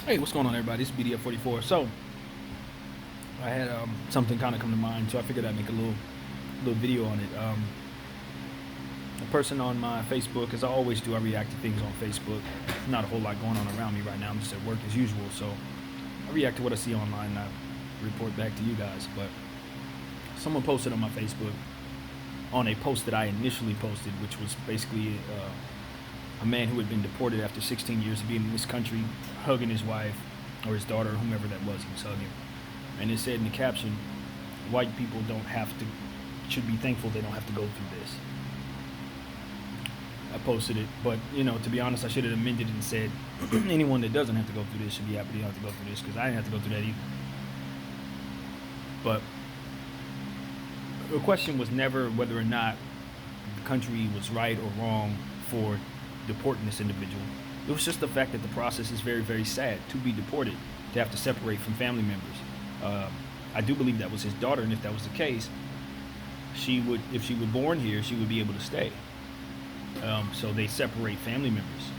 Hey, what's going on, everybody? It's BDF44. So, I had something kind of come to mind, so I figured I'd make a little video on it. A person on my Facebook, as I always do, I react to things on Facebook. Not a whole lot going on around me right now. I'm just at work as usual, so I react to what I see online and I report back to you guys. But someone posted on my Facebook on a post that I initially posted, which was basically a man who had been deported after 16 years of being in this country, hugging his wife or his daughter or whomever that was he was hugging. And it said in the caption, white people don't have to, should be thankful they don't have to go through this. I posted it, but to be honest, I should have amended it and said, anyone that doesn't have to go through this should be happy they don't have to go through this, because I didn't have to go through that either. But the question was never whether or not the country was right or wrong for deporting this individual. It was just the fact that the process is very, very sad to be deported, to have to separate from family members. I do believe that was his daughter, and if that was the case, if she were born here, she would be able to stay. So they separate family members.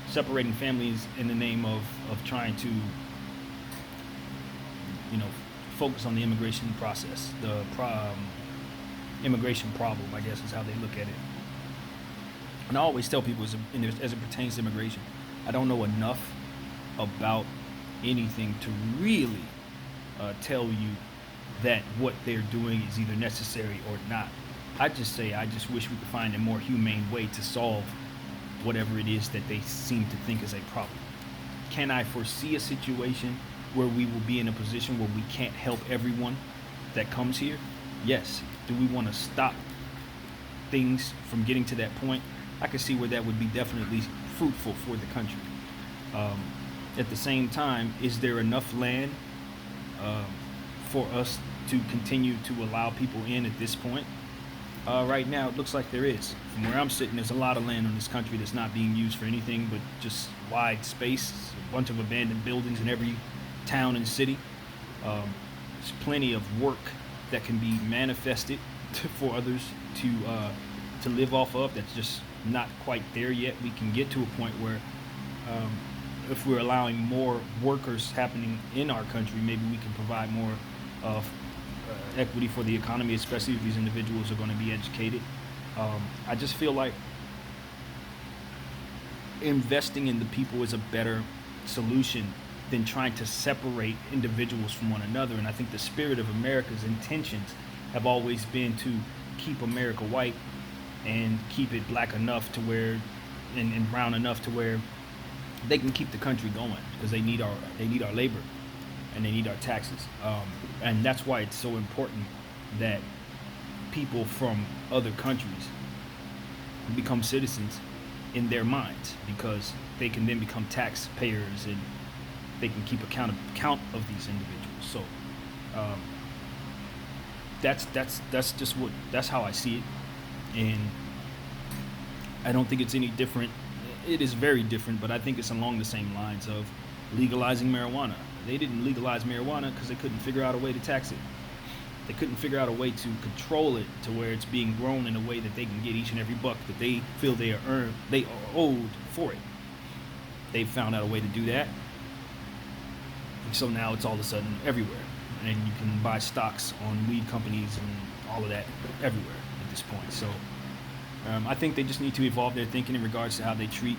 Separating families in the name of trying to, focus on the immigration process, the immigration problem, I guess is how they look at it. And I always tell people, as it pertains to immigration, I don't know enough about anything to really tell you that what they're doing is either necessary or not. I just wish we could find a more humane way to solve whatever it is that they seem to think is a problem. Can I foresee a situation where we will be in a position where we can't help everyone that comes here? Yes. Do we want to stop things from getting to that point? I can see where that would be definitely fruitful for the country. At the same time, is there enough land for us to continue to allow people in at this point? Right now, it looks like there is. From where I'm sitting, there's a lot of land in this country that's not being used for anything but just wide space, a bunch of abandoned buildings in every town and city. There's plenty of work that can be manifested for others to live off of. That's just not quite there yet. We can get to a point where if we're allowing more workers happening in our country, maybe we can provide more of equity for the economy, especially if these individuals are going to be educated. I just feel like investing in the people is a better solution than trying to separate individuals from one another. And I think the spirit of America's intentions have always been to keep America white and keep it black enough to where, and brown enough to where they can keep the country going, because they need our labor and they need our taxes. And that's why it's so important that people from other countries become citizens in their minds, because they can then become taxpayers and they can keep account of these individuals. So that's how I see it. And I don't think it's any different. It is very different, but I think it's along the same lines of legalizing marijuana. They didn't legalize marijuana because they couldn't figure out a way to tax it. They couldn't figure out a way to control it to where it's being grown in a way that they can get each and every buck that they feel they are owed for it. They found out a way to do that. And so now it's all of a sudden everywhere. And you can buy stocks on weed companies and all of that everywhere at this point. So I think they just need to evolve their thinking in regards to how they treat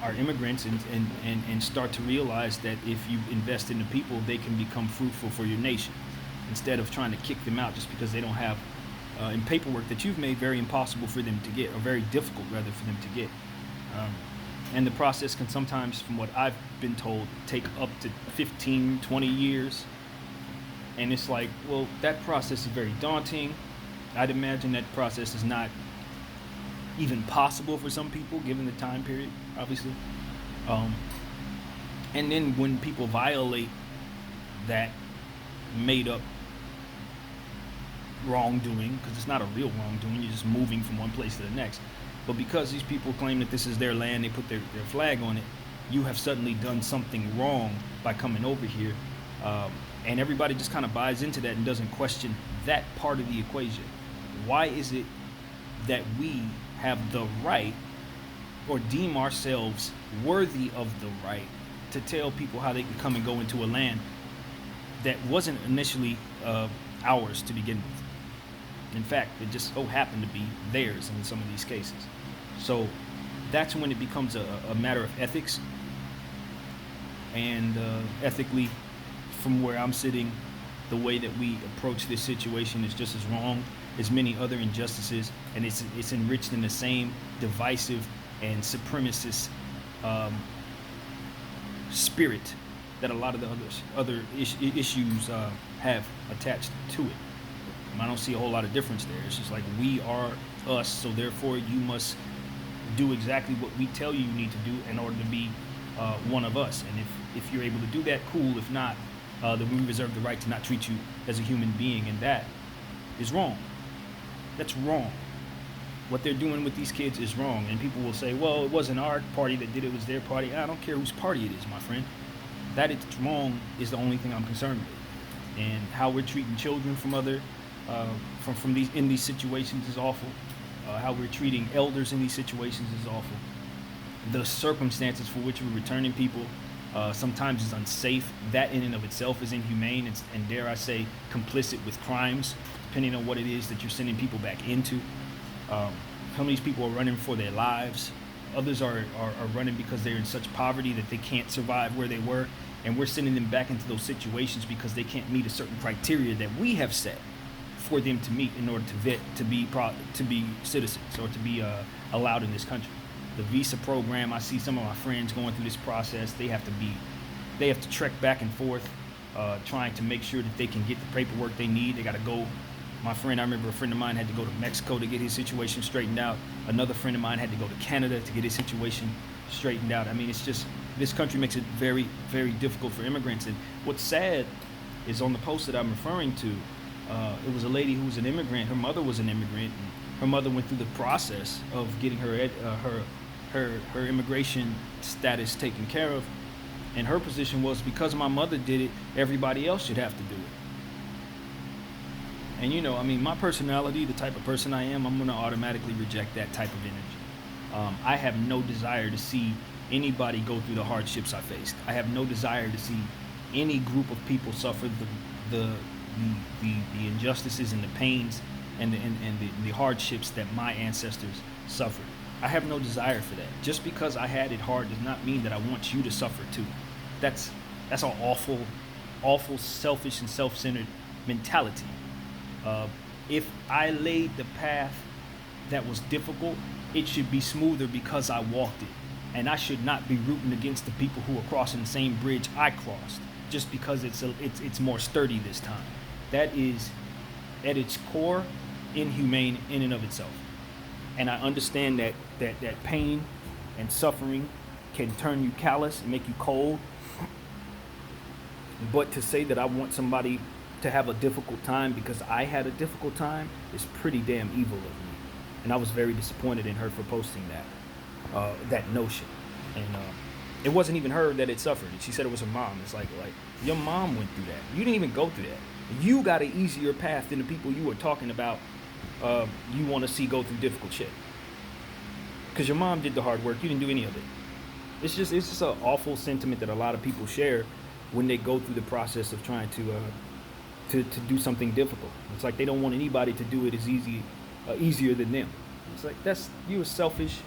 our immigrants and start to realize that if you invest in the people, they can become fruitful for your nation, instead of trying to kick them out just because they don't have in paperwork that you've made very impossible for them to get, or very difficult rather for them to get. And the process can sometimes, from what I've been told, take up to 15, 20 years. And it's like, well, that process is very daunting. I'd imagine that process is not even possible for some people, given the time period, obviously. And then when people violate that made up wrongdoing, because it's not a real wrongdoing, you're just moving from one place to the next. But because these people claim that this is their land, they put their flag on it, you have suddenly done something wrong by coming over here. And everybody just kind of buys into that and doesn't question that part of the equation. Why is it that we have the right or deem ourselves worthy of the right to tell people how they can come and go into a land that wasn't initially ours to begin with. In fact, it just so happened to be theirs in some of these cases. So that's when it becomes a matter of ethics. And ethically, from where I'm sitting, the way that we approach this situation is just as wrong as many other injustices, and it's enriched in the same divisive and supremacist spirit that a lot of the other issues have attached to it. I don't see a whole lot of difference there. It's just like, we are us, so therefore you must do exactly what we tell you need to do in order to be one of us. And if you're able to do that, cool. If not, then we reserve the right to not treat you as a human being, and that is wrong. That's wrong. What they're doing with these kids is wrong. And people will say, well, it wasn't our party that did it, it was their party. I don't care whose party it is, my friend. That it's wrong is the only thing I'm concerned with. And how we're treating children from other from these in these situations is awful. How we're treating elders in these situations is awful. The circumstances for which we're returning people sometimes is unsafe. That in and of itself is inhumane and dare I say complicit with crimes, depending on what it is that you're sending people back into. Some of these people are running for their lives. Others are running because they're in such poverty that they can't survive where they were. And we're sending them back into those situations because they can't meet a certain criteria that we have set for them to meet in order to be citizens or to be allowed in this country. The visa program, I see some of my friends going through this process. They have to trek back and forth, trying to make sure that they can get the paperwork they need. They got to go. I remember a friend of mine had to go to Mexico to get his situation straightened out. Another friend of mine had to go to Canada to get his situation straightened out. I mean, it's just, this country makes it very, very difficult for immigrants. And what's sad is on the post that I'm referring to, it was a lady who was an immigrant. Her mother was an immigrant. And her mother went through the process of getting her immigration status taken care of. And her position was, because my mother did it, everybody else should have to do it. And my personality, the type of person I am, I'm going to automatically reject that type of energy. I have no desire to see anybody go through the hardships I faced. I have no desire to see any group of people suffer the injustices and the pains and the hardships that my ancestors suffered. I have no desire for that. Just because I had it hard does not mean that I want you to suffer too. That's an awful, selfish and self-centered mentality. If I laid the path that was difficult, it should be smoother because I walked it. And I should not be rooting against the people who are crossing the same bridge I crossed just because it's more sturdy this time. That is, at its core, inhumane in and of itself. And I understand that pain and suffering can turn you callous and make you cold. But to say that I want somebody to have a difficult time because I had a difficult time is pretty damn evil of me. And I was very disappointed in her for posting that notion. And it wasn't even her that had suffered. She said it was her mom. It's like your mom went through that. You didn't even go through that. You got an easier path than the people you were talking about you want to see go through difficult shit. Because your mom did the hard work. You didn't do any of it. It's just an awful sentiment that a lot of people share when they go through the process of trying to do something difficult. It's like they don't want anybody to do it as easier than them. It's like you are selfish.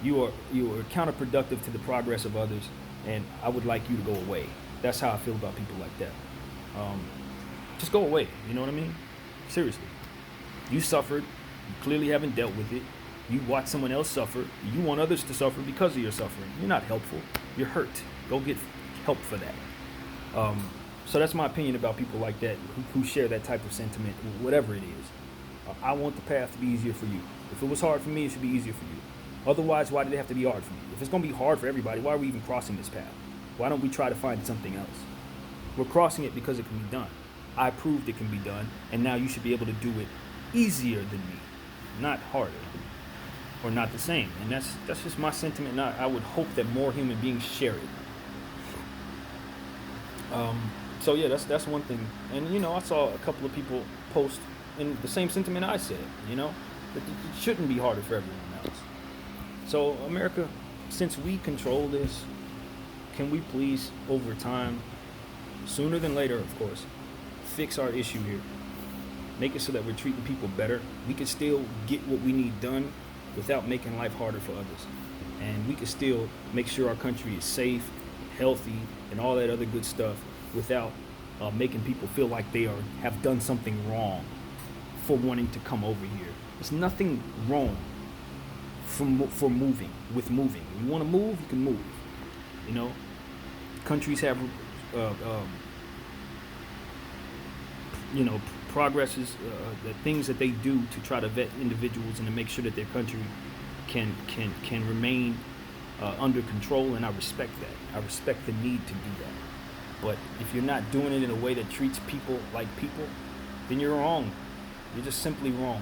You are counterproductive to the progress of others, and I would like you to go away. That's how I feel about people like that. Just go away. You know what I mean? Seriously. You suffered. You clearly haven't dealt with it. You watch someone else suffer. You want others to suffer because of your suffering. You're not helpful. You're hurt. Go get help for that. So that's my opinion about people like that who share that type of sentiment, whatever it is. I want the path to be easier for you. If it was hard for me, it should be easier for you. Otherwise, why did it have to be hard for me? If it's going to be hard for everybody, why are we even crossing this path? Why don't we try to find something else? We're crossing it because it can be done. I proved it can be done, and now you should be able to do it easier than me, not harder, or not the same. And that's just my sentiment, and I would hope that more human beings share it. So yeah, that's one thing. And I saw a couple of people post in the same sentiment I said, that it shouldn't be harder for everyone else. So, America, since we control this, can we please, over time, sooner than later, of course, fix our issue here? Make it so that we're treating people better. We can still get what we need done without making life harder for others. And we can still make sure our country is safe, healthy, and all that other good stuff without making people feel like they have done something wrong for wanting to come over here. There's nothing wrong for moving. You want to move, you can move. You know, countries have, progresses, the things that they do to try to vet individuals and to make sure that their country can remain under control, and I respect that. I respect the need to do that. But if you're not doing it in a way that treats people like people, then you're wrong. You're just simply wrong.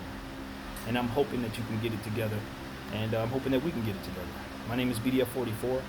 And I'm hoping that you can get it together, and I'm hoping that we can get it together. My name is BDF44.